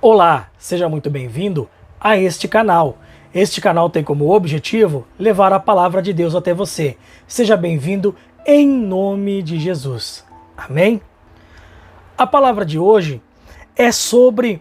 Olá, seja muito bem-vindo a este canal. Este canal tem como objetivo levar a palavra de Deus até você. Seja bem-vindo em nome de Jesus. Amém? A palavra de hoje é sobre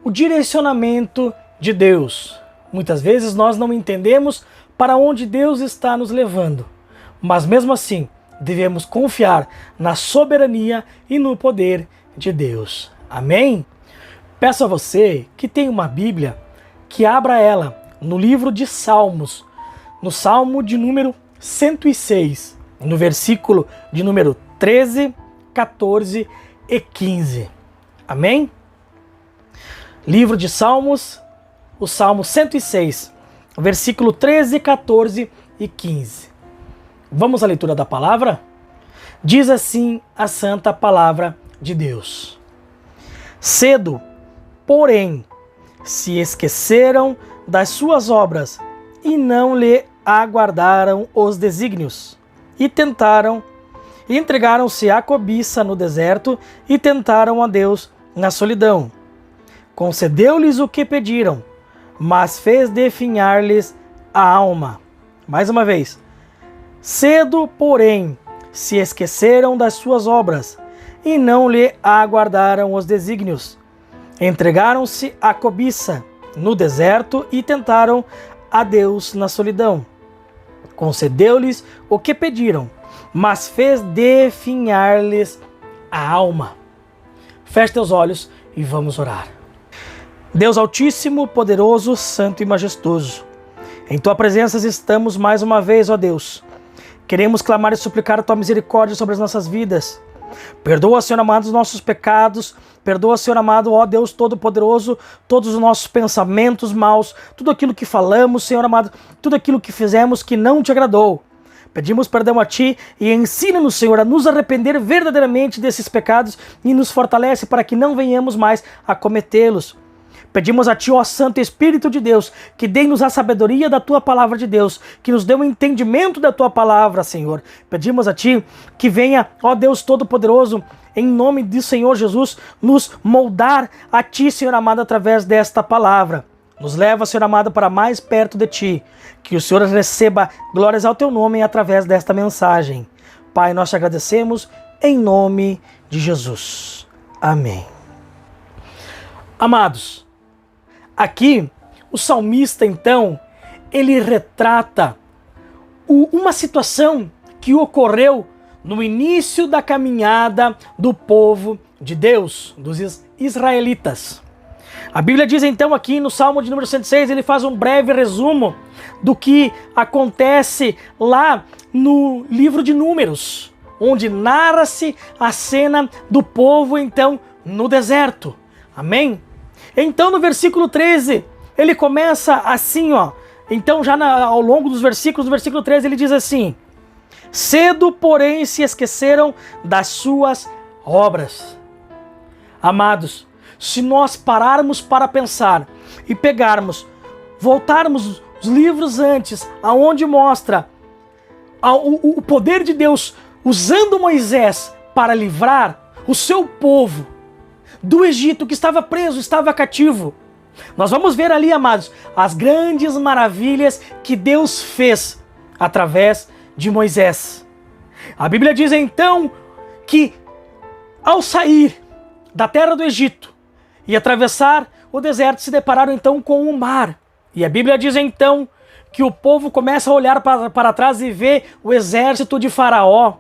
o direcionamento de Deus. Muitas vezes nós não entendemos para onde Deus está nos levando, mas mesmo assim devemos confiar na soberania e no poder de Deus. Amém? Peço a você que tem uma Bíblia, que abra ela no livro de Salmos, no Salmo de número 106, no versículo de número 13, 14 e 15. Amém? Livro de Salmos, o Salmo 106, versículo 13, 14 e 15. Vamos à leitura da palavra? Diz assim a santa palavra de Deus. Cedo, porém, se esqueceram das suas obras e não lhe aguardaram os desígnios, e entregaram-se à cobiça no deserto e tentaram a Deus na solidão. Concedeu-lhes o que pediram, mas fez definhar-lhes a alma. Mais uma vez. Cedo, porém, se esqueceram das suas obras e não lhe aguardaram os desígnios. Entregaram-se à cobiça no deserto e tentaram a Deus na solidão. Concedeu-lhes o que pediram, mas fez definhar-lhes a alma. Feche teus olhos e vamos orar. Deus Altíssimo, Poderoso, Santo e Majestoso, em Tua presença estamos mais uma vez, ó Deus. Queremos clamar e suplicar a Tua misericórdia sobre as nossas vidas. Perdoa, Senhor amado, os nossos pecados. Perdoa, Senhor amado, ó Deus Todo-Poderoso, todos os nossos pensamentos maus, tudo aquilo que falamos, Senhor amado, tudo aquilo que fizemos que não Te agradou. Pedimos perdão a Ti e ensina-nos, Senhor, a nos arrepender verdadeiramente desses pecados e nos fortalece para que não venhamos mais a cometê-los. Pedimos a Ti, ó Santo Espírito de Deus, que dê-nos a sabedoria da Tua palavra de Deus, que nos dê um entendimento da Tua palavra, Senhor. Pedimos a Ti que venha, ó Deus Todo-Poderoso, em nome do Senhor Jesus, nos moldar a Ti, Senhor amado, através desta palavra. Nos leva, Senhor amado, para mais perto de Ti. Que o Senhor receba glórias ao Teu nome através desta mensagem. Pai, nós Te agradecemos em nome de Jesus. Amém. Amados, aqui, o salmista, então, ele retrata uma situação que ocorreu no início da caminhada do povo de Deus, dos israelitas. A Bíblia diz, então, aqui no Salmo de número 106, ele faz um breve resumo do que acontece lá no livro de Números, onde narra-se a cena do povo, então, no deserto. Amém? Então no versículo 13, ele começa assim, ó. Então já ao longo dos versículos, no versículo 13 ele diz assim: cedo, porém, se esqueceram das suas obras. Amados, se nós pararmos para pensar e voltarmos os livros antes, aonde mostra o poder de Deus usando Moisés para livrar o seu povo do Egito, que estava preso, estava cativo. Nós vamos ver ali, amados, as grandes maravilhas que Deus fez através de Moisés. A Bíblia diz então que ao sair da terra do Egito e atravessar o deserto, se depararam então com o mar. E a Bíblia diz então que o povo começa a olhar para trás e vê o exército de Faraó,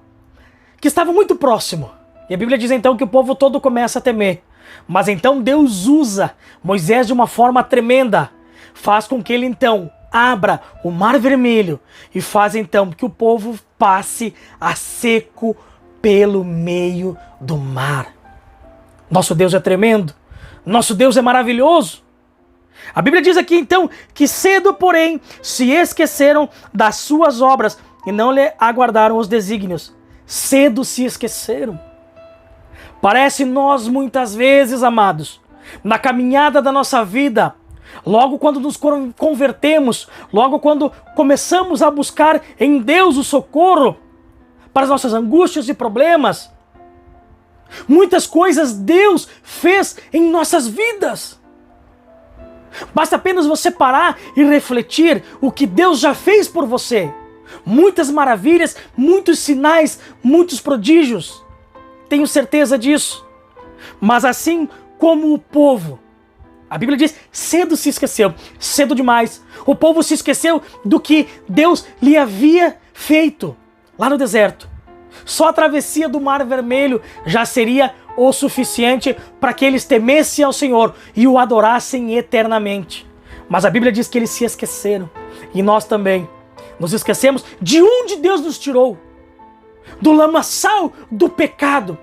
que estava muito próximo. E a Bíblia diz então que o povo todo começa a temer. Mas então Deus usa Moisés de uma forma tremenda. Faz com que ele então abra o Mar Vermelho e faz então que o povo passe a seco pelo meio do mar. Nosso Deus é tremendo. Nosso Deus é maravilhoso. A Bíblia diz aqui então que cedo, porém, se esqueceram das suas obras e não lhe aguardaram os desígnios. Cedo se esqueceram. Parece nós muitas vezes, amados, na caminhada da nossa vida, logo quando nos convertemos, logo quando começamos a buscar em Deus o socorro para as nossas angústias e problemas, muitas coisas Deus fez em nossas vidas. Basta apenas você parar e refletir o que Deus já fez por você. Muitas maravilhas, muitos sinais, muitos prodígios. Tenho certeza disso. Mas assim como o povo, a Bíblia diz, cedo se esqueceu, cedo demais. O povo se esqueceu do que Deus lhe havia feito lá no deserto. Só a travessia do Mar Vermelho já seria o suficiente para que eles temessem ao Senhor e o adorassem eternamente. Mas a Bíblia diz que eles se esqueceram. E nós também nos esquecemos de onde Deus nos tirou. Do lamaçal do pecado.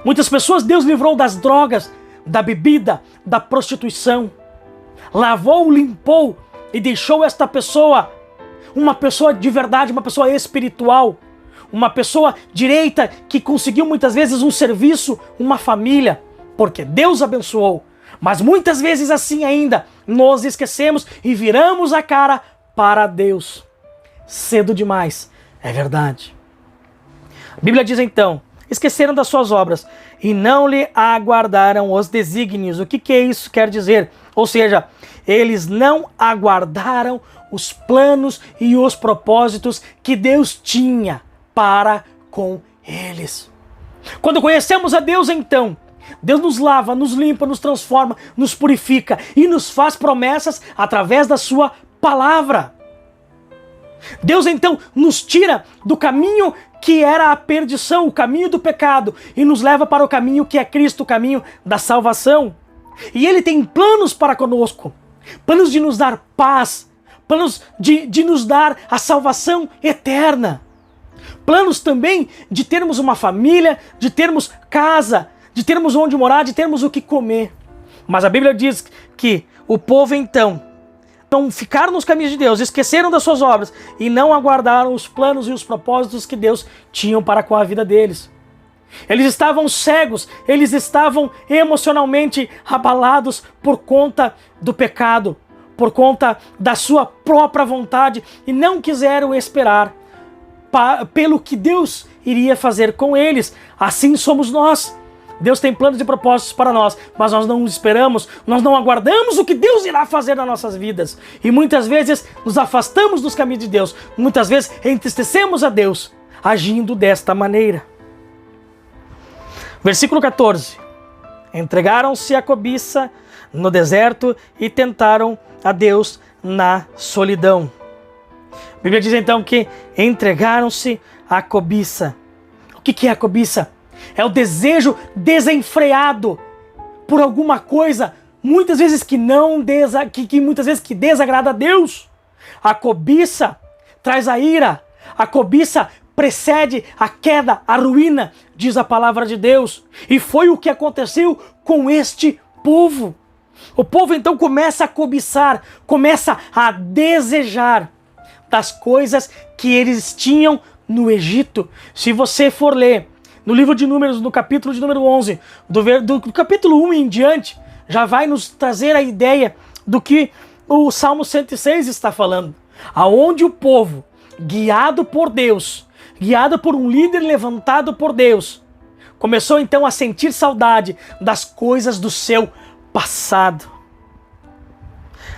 Muitas pessoas Deus livrou das drogas, da bebida, da prostituição. Lavou, limpou e deixou esta pessoa uma pessoa de verdade, uma pessoa espiritual. Uma pessoa direita que conseguiu muitas vezes um serviço, uma família, porque Deus abençoou. Mas muitas vezes assim ainda, nos esquecemos e viramos a cara para Deus. Cedo demais, é verdade. A Bíblia diz então, esqueceram das suas obras e não lhe aguardaram os desígnios. O que isso quer dizer? Ou seja, eles não aguardaram os planos e os propósitos que Deus tinha para com eles. Quando conhecemos a Deus, então, Deus nos lava, nos limpa, nos transforma, nos purifica e nos faz promessas através da sua palavra. Deus, então, nos tira do caminho que era a perdição, o caminho do pecado, e nos leva para o caminho que é Cristo, o caminho da salvação. E Ele tem planos para conosco, planos de nos dar paz, planos de nos dar a salvação eterna. Planos também de termos uma família, de termos casa, de termos onde morar, de termos o que comer. Mas a Bíblia diz que o povo então não ficaram nos caminhos de Deus, esqueceram das suas obras e não aguardaram os planos e os propósitos que Deus tinha para com a vida deles. Eles estavam cegos, eles estavam emocionalmente abalados por conta do pecado, por conta da sua própria vontade e não quiseram esperar pelo que Deus iria fazer com eles. Assim somos nós. Deus tem planos e propósitos para nós, mas nós não esperamos, nós não aguardamos o que Deus irá fazer nas nossas vidas. E muitas vezes nos afastamos dos caminhos de Deus, muitas vezes entristecemos a Deus, agindo desta maneira. Versículo 14. Entregaram-se à cobiça no deserto e tentaram a Deus na solidão. A Bíblia diz então que entregaram-se à cobiça. O que é a cobiça? É o desejo desenfreado por alguma coisa, muitas vezes que muitas vezes que desagrada a Deus. A cobiça traz a ira. A cobiça precede a queda, a ruína, diz a palavra de Deus. E foi o que aconteceu com este povo. O povo então começa a cobiçar, começa a desejar das coisas que eles tinham no Egito. Se você for ler no livro de Números, no capítulo de número 11, do capítulo 1 em diante, já vai nos trazer a ideia do que o Salmo 106 está falando. Aonde o povo, guiado por Deus, guiado por um líder levantado por Deus, começou então a sentir saudade das coisas do seu passado.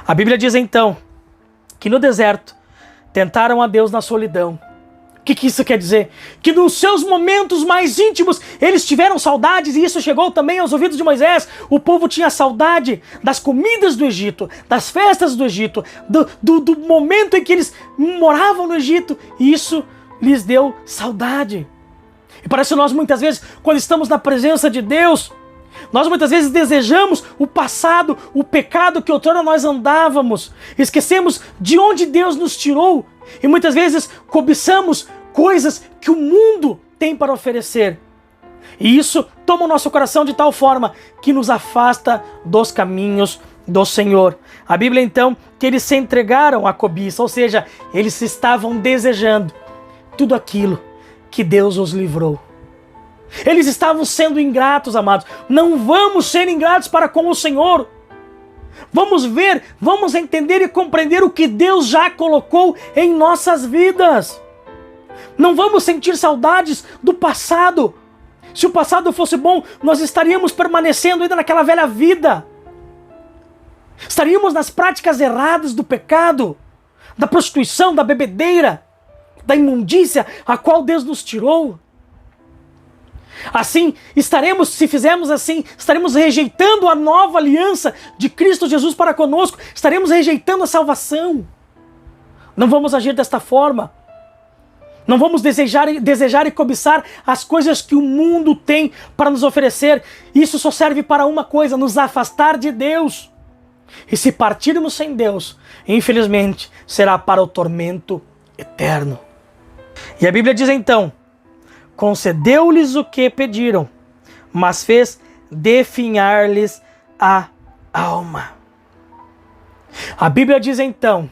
A Bíblia diz então que no deserto tentaram a Deus na solidão. O que isso quer dizer? Que nos seus momentos mais íntimos eles tiveram saudades, e isso chegou também aos ouvidos de Moisés. O povo tinha saudade das comidas do Egito, das festas do Egito, do momento em que eles moravam no Egito, e isso lhes deu saudade. E parece que nós muitas vezes, quando estamos na presença de Deus, nós muitas vezes desejamos o passado, o pecado que outrora nós andávamos. Esquecemos de onde Deus nos tirou. E muitas vezes cobiçamos coisas que o mundo tem para oferecer. E isso toma o nosso coração de tal forma que nos afasta dos caminhos do Senhor. A Bíblia então, que eles se entregaram à cobiça, ou seja, eles estavam desejando tudo aquilo que Deus os livrou. Eles estavam sendo ingratos, amados. Não vamos ser ingratos para com o Senhor. Vamos ver, vamos entender e compreender o que Deus já colocou em nossas vidas. Não vamos sentir saudades do passado. Se o passado fosse bom, nós estaríamos permanecendo ainda naquela velha vida. Estaríamos nas práticas erradas do pecado, da prostituição, da bebedeira, da imundícia a qual Deus nos tirou. Assim, se fizermos assim, estaremos rejeitando a nova aliança de Cristo Jesus para conosco, estaremos rejeitando a salvação. Não vamos agir desta forma. Não vamos desejar e cobiçar as coisas que o mundo tem para nos oferecer. Isso só serve para uma coisa: nos afastar de Deus. E se partirmos sem Deus, infelizmente, será para o tormento eterno. E a Bíblia diz então: concedeu-lhes o que pediram, mas fez definhar-lhes a alma. A Bíblia diz então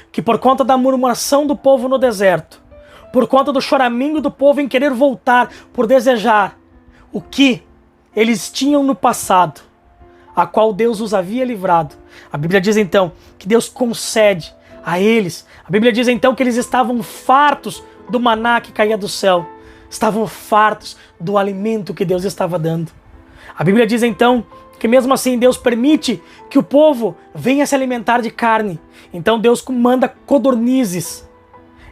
que por conta da murmuração do povo no deserto, por conta do choramingo do povo em querer voltar, por desejar o que eles tinham no passado, a qual Deus os havia livrado, a Bíblia diz então que Deus concede a eles. A Bíblia diz então que eles estavam fartos do maná que caía do céu, estavam fartos do alimento que Deus estava dando. A Bíblia diz então que mesmo assim Deus permite que o povo venha se alimentar de carne. Então Deus manda codornizes.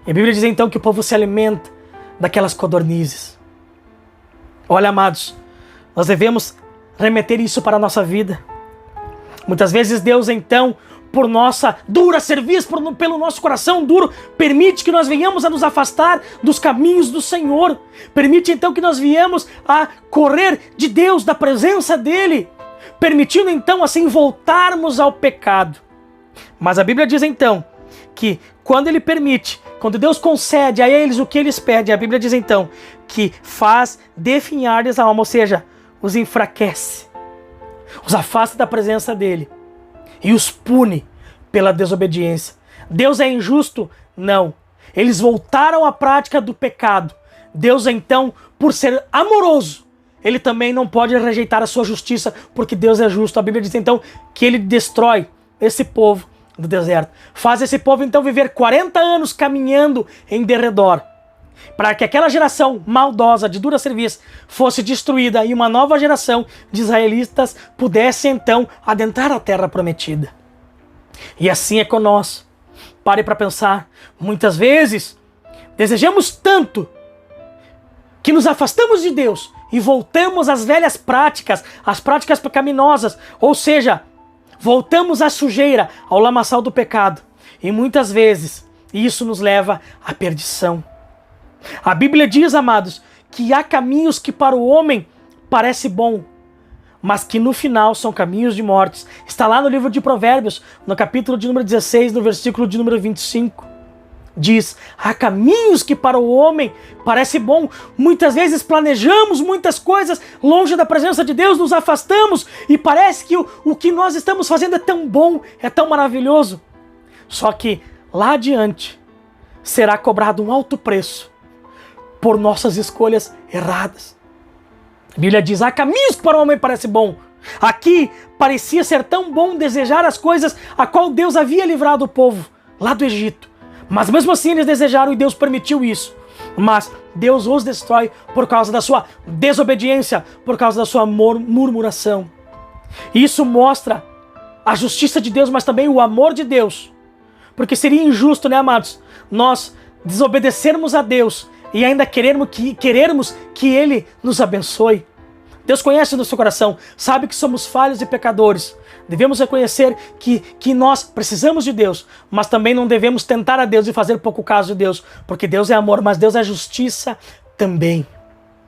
E a Bíblia diz então que o povo se alimenta daquelas codornizes. Olha, amados, nós devemos remeter isso para a nossa vida. Muitas vezes Deus então, por nossa dura serviço, pelo nosso coração duro, permite que nós venhamos a nos afastar dos caminhos do Senhor. Permite então que nós venhamos a correr de Deus, da presença dEle, permitindo então assim voltarmos ao pecado. Mas a Bíblia diz então que quando Ele permite, quando Deus concede a eles o que eles pedem, a Bíblia diz então que faz definhar-lhes a alma, ou seja, os enfraquece, os afasta da presença dEle e os pune pela desobediência. Deus é injusto? Não. Eles voltaram à prática do pecado. Deus então, por ser amoroso, Ele também não pode rejeitar a sua justiça, porque Deus é justo. A Bíblia diz então que Ele destrói esse povo do deserto. Faz esse povo então viver 40 anos caminhando em derredor, para que aquela geração maldosa, de dura serviço, fosse destruída e uma nova geração de israelitas pudesse então adentrar a terra prometida. E assim é conosco. Pare para pensar. Muitas vezes desejamos tanto que nos afastamos de Deus e voltamos às velhas práticas, às práticas pecaminosas, ou seja, voltamos à sujeira, ao lamaçal do pecado. E muitas vezes isso nos leva à perdição. A Bíblia diz, amados, que há caminhos que para o homem parece bom, mas que no final são caminhos de morte. Está lá no livro de Provérbios, no capítulo de número 16, no versículo de número 25. Diz: há caminhos que para o homem parece bom. Muitas vezes planejamos muitas coisas longe da presença de Deus, nos afastamos e parece que o que nós estamos fazendo é tão bom, é tão maravilhoso. Só que lá adiante será cobrado um alto preço por nossas escolhas erradas. A Bíblia diz: há caminhos que para o homem parece bom. Aqui parecia ser tão bom desejar as coisas a qual Deus havia livrado o povo lá do Egito. Mas mesmo assim eles desejaram e Deus permitiu isso. Mas Deus os destrói por causa da sua desobediência, por causa da sua murmuração. E isso mostra a justiça de Deus, mas também o amor de Deus. Porque seria injusto, né, amados, nós desobedecermos a Deus e ainda querermos que Ele nos abençoe. Deus conhece o nosso coração, sabe que somos falhos e pecadores. Devemos reconhecer que nós precisamos de Deus, mas também não devemos tentar a Deus e fazer pouco caso de Deus, porque Deus é amor, mas Deus é justiça também.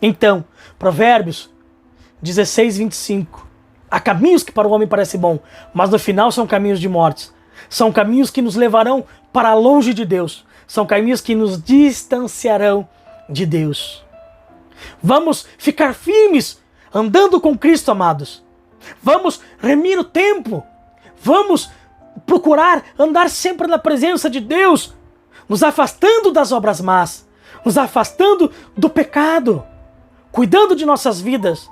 Então, Provérbios 16, 25. Há caminhos que para o homem parecem bom, mas no final são caminhos de morte. São caminhos que nos levarão para longe de Deus. São caminhos que nos distanciarão de Deus. Vamos ficar firmes andando com Cristo, amados. Vamos remir o tempo. Vamos procurar andar sempre na presença de Deus, nos afastando das obras más, nos afastando do pecado, cuidando de nossas vidas,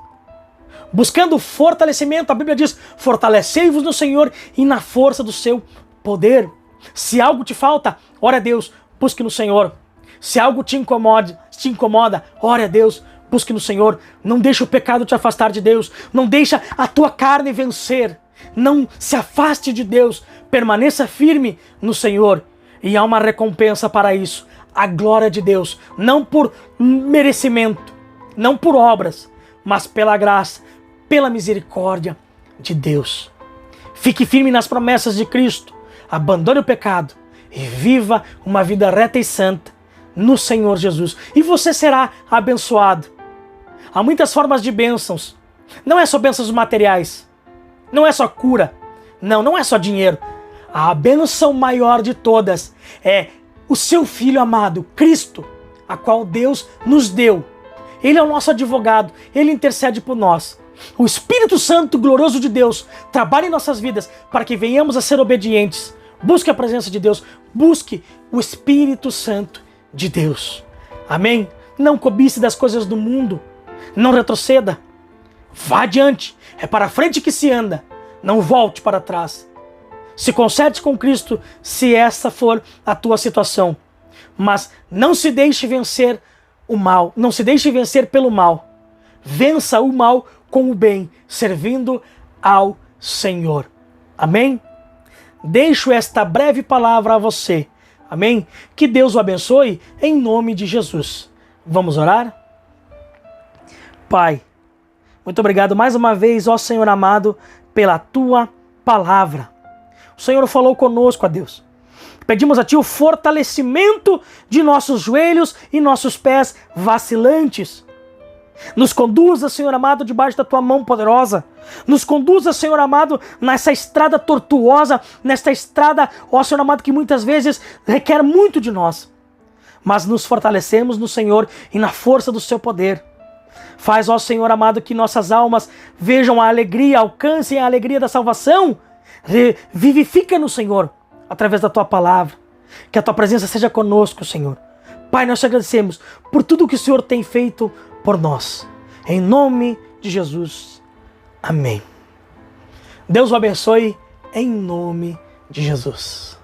buscando fortalecimento. A Bíblia diz: fortalecei-vos no Senhor e na força do seu poder. Se algo te falta, ore a Deus, busque no Senhor. Se algo te incomoda, ore a Deus, busque no Senhor. Não deixa o pecado te afastar de Deus. Não deixa a tua carne vencer. Não se afaste de Deus, permaneça firme no Senhor. E há uma recompensa para isso, a glória de Deus, não por merecimento, não por obras, mas pela graça, pela misericórdia de Deus. Fique firme nas promessas de Cristo, abandone o pecado e viva uma vida reta e santa no Senhor Jesus. E você será abençoado. Há muitas formas de bênçãos. Não é só bênçãos materiais, não é só cura, não é só dinheiro. A bênção maior de todas é o seu Filho amado, Cristo, a qual Deus nos deu. Ele é o nosso advogado, Ele intercede por nós. O Espírito Santo glorioso de Deus trabalha em nossas vidas para que venhamos a ser obedientes. Busque a presença de Deus, busque o Espírito Santo de Deus. Amém? Não cobice das coisas do mundo, não retroceda. Vá adiante, é para frente que se anda, não volte para trás. Se conserte com Cristo se essa for a tua situação. Mas não se deixe vencer o mal, não se deixe vencer pelo mal. Vença o mal com o bem, servindo ao Senhor. Amém? Deixo esta breve palavra a você. Amém? Que Deus o abençoe em nome de Jesus. Vamos orar? Pai, muito obrigado mais uma vez, ó Senhor amado, pela tua palavra. O Senhor falou conosco, ó Deus. Pedimos a Ti o fortalecimento de nossos joelhos e nossos pés vacilantes. Nos conduza, Senhor amado, debaixo da Tua mão poderosa. Nos conduza, Senhor amado, nessa estrada tortuosa, nesta estrada, ó Senhor amado, que muitas vezes requer muito de nós. Mas nos fortalecemos no Senhor e na força do Seu poder. Faz, ó Senhor amado, que nossas almas vejam a alegria, alcancem a alegria da salvação. Vivifica no Senhor, através da Tua palavra. Que a Tua presença seja conosco, Senhor. Pai, nós te agradecemos por tudo que o Senhor tem feito por nós. Em nome de Jesus. Amém. Deus o abençoe em nome de Jesus.